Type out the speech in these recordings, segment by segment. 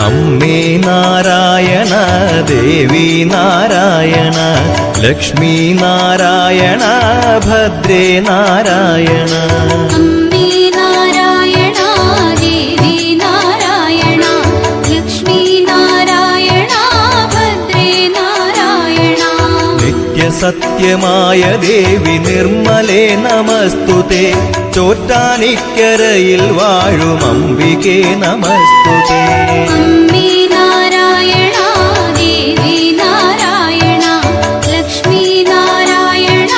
അമ്മേ നാരായണ, ദേവി നാരായണ, ലക്ഷ്മി നാരായണ, ഭദ്രേ നാരായണ. അമ്മേ നാരായണ, ദേവി നാരായണ, ലക്ഷ്മി നാരായണ, ഭദ്രേ നാരായണ. നിത്യസത്യമായ ദേവി നിർമ്മലേ നമസ്തുതേ. ചോറ്റാനിക്കരയിൽ വാഴും അംബികേ നമസ്തുതേ. അമ്മേ നാരായണ, ദേവി നാരായണ, ലക്ഷ്മി നാരായണ,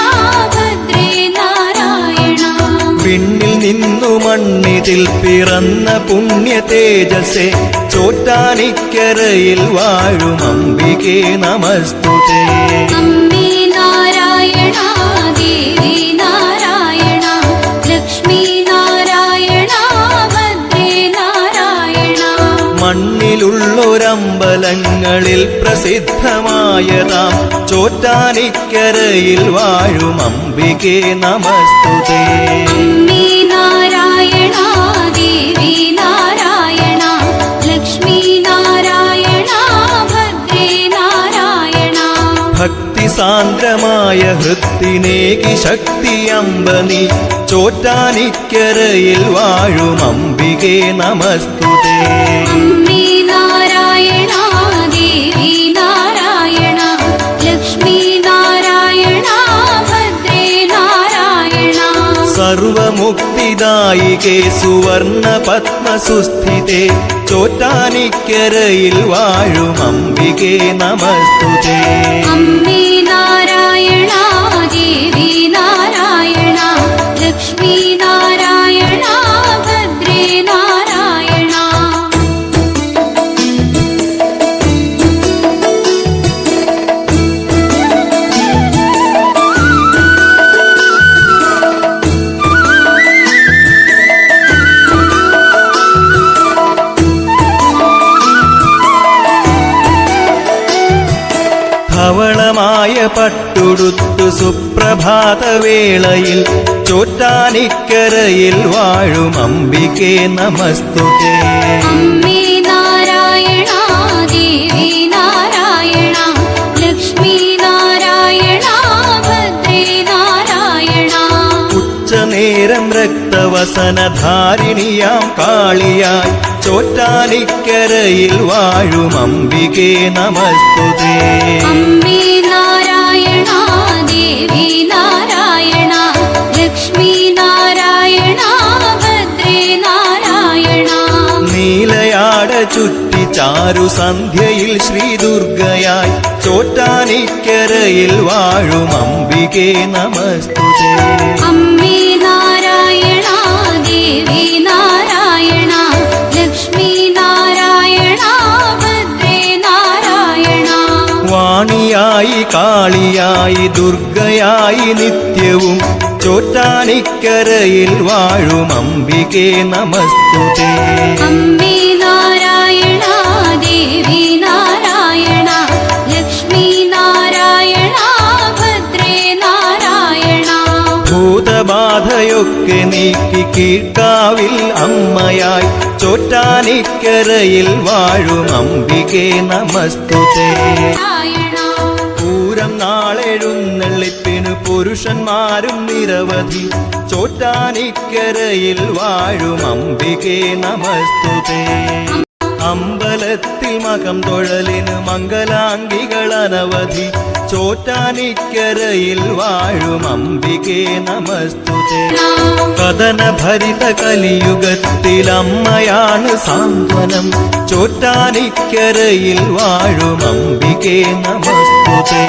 ഭദ്രേ നാരായണ. വിണ്ണിൽ നിന്നു മണ്ണിതിൽ പിറന്ന പുണ്യ തേജസ്സേ. ചോറ്റാനിക്കരയിൽ വാഴും അംബികേ നമസ്തുതേ. അമ്മേ നാരായണ, ദേവി നാരായണ, ലക്ഷ്മി നാരായണ, ഭദ്രേ നാരായണ. മണ്ണിലുള്ളൊരമ്പലങ്ങളിൽ പ്രസിദ്ധമായതാം ചോറ്റാനിക്കരയിൽ വാഴും അംബികേ നമസ്തുതേ. അമ്മേ നാരായണ, ദേവി നാരായണ, ലക്ഷ്മി നാരായണ, ഭദ്രേ നാരായണ. ഭക്തിസാന്ദ്രമായ ഹൃത്തിനേകി ശക്തി അമ്പനി. ചോറ്റാനിക്കരയിൽ വാഴും അംബികേ നമസ്തുതേ. അമ്മേ നാരായണ, ദേവി നാരായണ, ലക്ഷ്മി നാരായണ, ഭദ്രേ നാരായണ. സർവമുക്തിദായികേ സുവർണ പത്മസുസ്ഥിതേ. ചോറ്റാനിക്കരയിൽ വാഴും അംബികേ നമസ്തുതേ. അമ്മേ നാരായണ, ദേവി നാരായണ, ലക്ഷ്മി നാരായണ, ഭദ്രേ നാരായണ. ധവളമായ പട്ടുടുത്തു സുപ്രഭാതവേളയിൽ ചോറ്റാനിക്കരയിൽ വാഴും അംബികേ നമസ്തുതേ. അമ്മേ നാരായണ, ദേവി നാരായണ, ലക്ഷ്മി നാരായണ, ഭദ്രേ നാരായണ. ഉച്ചനേരം രക്തവസനധാരിണിയാം കാളിയായി ചോറ്റാനിക്കരയിൽ വാഴും അംബികേ നമസ്തുതേ. അമ്മേ നാരായണ, ദേവി നാരായണ, ലക്ഷ്മി നാരായണ, ഭദ്രേ നാരായണ. നീലയാട ചുറ്റി ചാരു സന്ധ്യയിൽ ശ്രീദുർഗയായി ചോറ്റാനിക്കരയിൽ വാഴും അംബികേ നമസ്തുതേ. അമ്മേ നാരായണ, ദേവി നാരായണ, ലക്ഷ്മി നാരായണ, ഭദ്രേ നാരായണ. വാണിയായി കാളിയായി ദുർഗയായി നിത്യവും ചോറ്റാനിക്കരയിൽ വാഴും അംബികേ നമസ്തുതേ. അമ്മേ നാരായണ, ദേവി നാരായണ, ലക്ഷ്മി നാരായണ, ഭദ്രേ നാരായണ. ഭൂതബാധയൊക്കെ നീക്കി കീഴ്ക്കാവിൽ അമ്മയായി ചോറ്റാനിക്കരയിൽ വാഴും അംബികേ നമസ്തുതേ. പൂരം നാളെഴുന്നള്ളിപ്പിനു പുരുഷന്മാരും നിരവധി ചോറ്റാനിക്കരയിൽ വാഴും അംബികേ നമസ്തുതേ. അമ്പലത്തിൽ മകം തൊഴലിന് മംഗലാംഗികൾ അനവധി ചോറ്റാനിക്കരയിൽ വാഴും അംബികേ നമസ്തുതേ. കഥനഭരിത കലിയുഗത്തിൽ അമ്മയാണ് സാന്ത്വനം ചോറ്റാനിക്കരയിൽ വാഴും അംബികേ നമസ്തുതേ.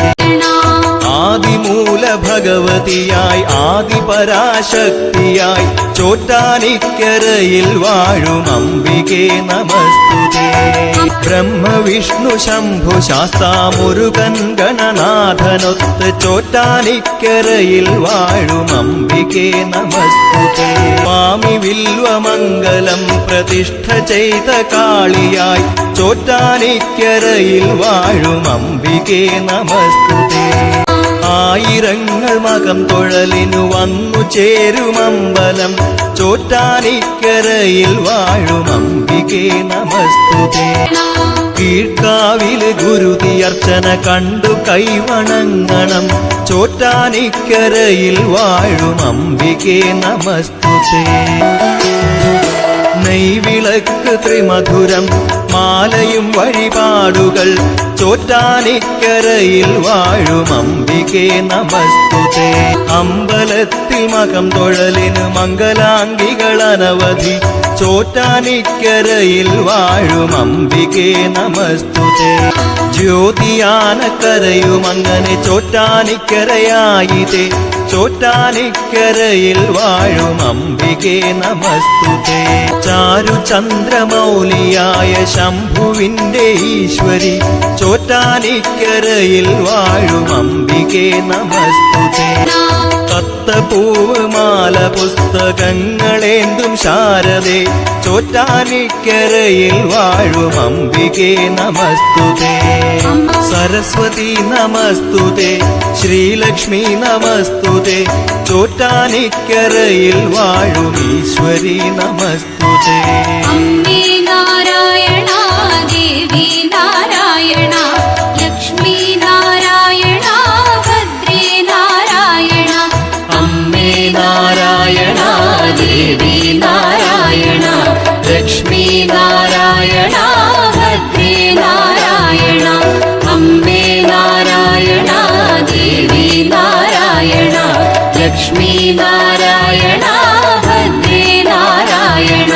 ആദിമൂല ഭഗവതിയായി ആദിപരാശക്തിയായി ചോറ്റാനിക്കരയിൽ വാഴും അംബികേ നമസ്തുതേ. ബ്രഹ്മവിഷ്ണു ശംഭു ശാസ്താ മുരുകൻ ഗണനാഥനൊത്ത് ചോറ്റാനിക്കരയിൽ വാഴും അംബികേ നമസ്തുതേ. സ്വാമി വില്വമംഗലം പ്രതിഷ്ഠ ചെയ്ത കാളിയായി ചോറ്റാനിക്കരയിൽ വാഴും അംബികേ നമസ്തുതേ. ആയിരങ്ങൾ മകം തൊഴലിനു വന്നു ചേരുമമ്പലം ചോറ്റാനിക്കരയിൽ വാഴും അംബികേ നമസ്തുതേ. കീഴ്ക്കാവില് ഗുരുതി അർച്ചന കണ്ടു കൈവണങ്ങണം ചോറ്റാനിക്കരയിൽ വാഴും അംബികേ നമസ്തുതേ. നെയ്വിളക്ക് ത്രിമധുരം മാലയും വഴിപാടുകൾ ചോറ്റാനിക്കരയിൽ വാഴും അംബികേ നമസ്തുതേ. അമ്പലത്തിൽ മകം തൊഴലിന് മംഗലാംഗികൾ അനവധി ചോറ്റാനിക്കരയിൽ വാഴും അംബികേ നമസ്തുതേ. ജ്യോതിയാനക്കരയും അങ്ങനെ ചോറ്റാനിക്കരയായിതേ ചോറ്റാനിക്കരയിൽ വാഴും അംബികേ നമസ്തുതേ. ചാരുചന്ദ്രമൗലിയായ ശംഭുവിന്റെ ഈശ്വരി ചോറ്റാനിക്കരയിൽ വാഴും അംബികേ നമസ്തുതേ. തത്തപ്പൂവ് മാല പുസ്തകങ്ങളേന്തും ശാരദേ ചോറ്റാനിക്കരയിൽ വാഴും അംബികേ നമസ്തുതേ. സരസ്വതി നമസ്തുതേ ശ്രീലക്ഷ്മി നമസ്തുതേ ചോറ്റാനിക്കരയിൽ വാഴും ഈശ്വരി നമസ്തുതേ. അമ്മേ നാരായണ ദേവി നാരായണ ലക്ഷ്മി നാരായണ ഭദ്രേ നാരായണ. അമ്മേ നാരായണ ദേവി നാരായണ ലക്ഷ്മി നാരായണ ഭദ്രേ നാരായണ. അമ്മേ നാരായണ ദേവി നാരായണ ലക്ഷ്മി നാരായണ ഭദ്രേ നാരായണ.